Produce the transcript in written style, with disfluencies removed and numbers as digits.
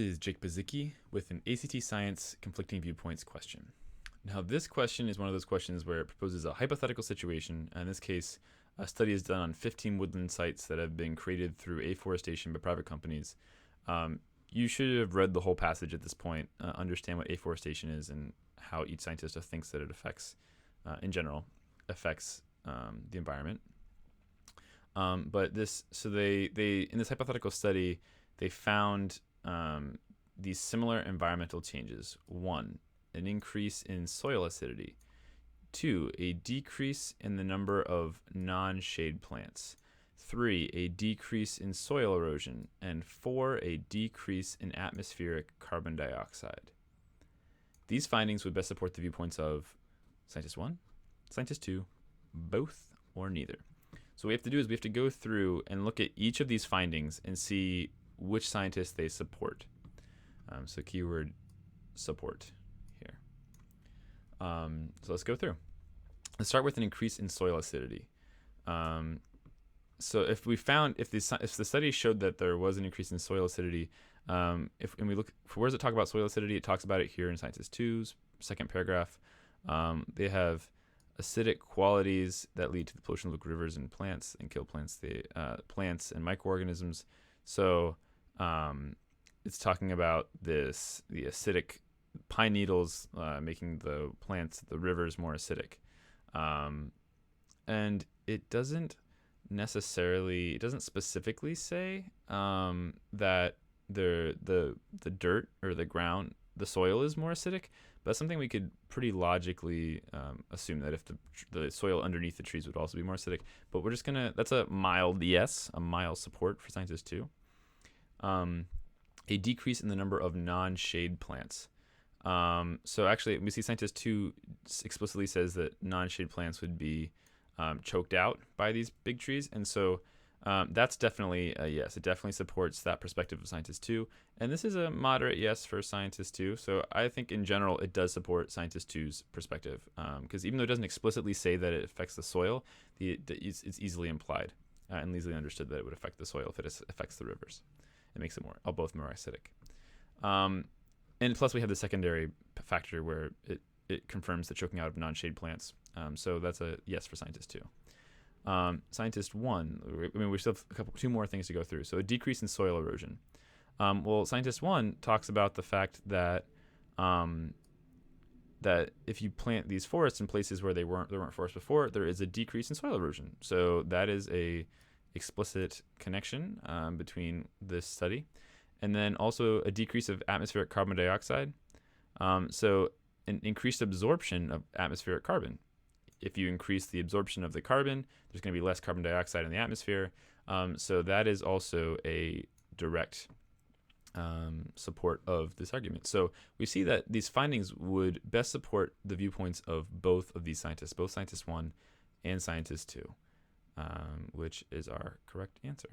This is Jake Bazicki with an ACT Science conflicting viewpoints question. Now, this question is one of those questions where it proposes a hypothetical situation. In this case, a study is done on 15 woodland sites that have been created through afforestation by private companies. You should have read the whole passage at this point, understand what afforestation is and how each scientist thinks that it affects, in general, affects the environment. But they in this hypothetical study, they found these similar environmental changes. 1, an increase in soil acidity. 2, a decrease in the number of non-shade plants. 3, a decrease in soil erosion. And 4, a decrease in atmospheric carbon dioxide. These findings would best support the viewpoints of scientist 1, scientist 2, both, or neither. So what we have to do is we have to go through and look at each of these findings and see which scientists they support. So keyword support here. So let's go through. Let's start with an increase in soil acidity. So if the study showed that there was an increase in soil acidity, and we look for where does it talk about soil acidity? It talks about it here in Scientist 2's second paragraph. They have acidic qualities that lead to the pollution of local rivers and plants and kill plants, plants and microorganisms. So it's talking about the acidic pine needles making the rivers more acidic. And it doesn't specifically say that the dirt or the ground, the soil is more acidic, but that's something we could pretty logically assume that if the soil underneath the trees would also be more acidic. But we're just that's a mild yes, a mild support for scientist 2. A decrease in the number of non-shade plants. So actually, we see scientist 2 explicitly says that non-shade plants would be choked out by these big trees, and so that's definitely a yes. It definitely supports that perspective of scientist 2, and this is a moderate yes for scientist 2. So I think in general it does support scientist 2's perspective, because even though it doesn't explicitly say that it affects the soil, it's easily implied and easily understood that it would affect the soil if it affects the rivers. It makes it both more acidic. And plus we have the secondary factor where it confirms the choking out of non-shade plants. So that's a yes for scientist 2. Scientist 1, we still have two more things to go through. So a decrease in soil erosion. Well, scientist 1 talks about the fact that that if you plant these forests in places where there weren't forests before, there is a decrease in soil erosion. So that is a explicit connection between this study. And then also a decrease of atmospheric carbon dioxide. So an increased absorption of atmospheric carbon. If you increase the absorption of the carbon, there's going to be less carbon dioxide in the atmosphere. So that is also a direct support of this argument. So we see that these findings would best support the viewpoints of both of these scientists, both scientist 1 and scientist 2, which is our correct answer.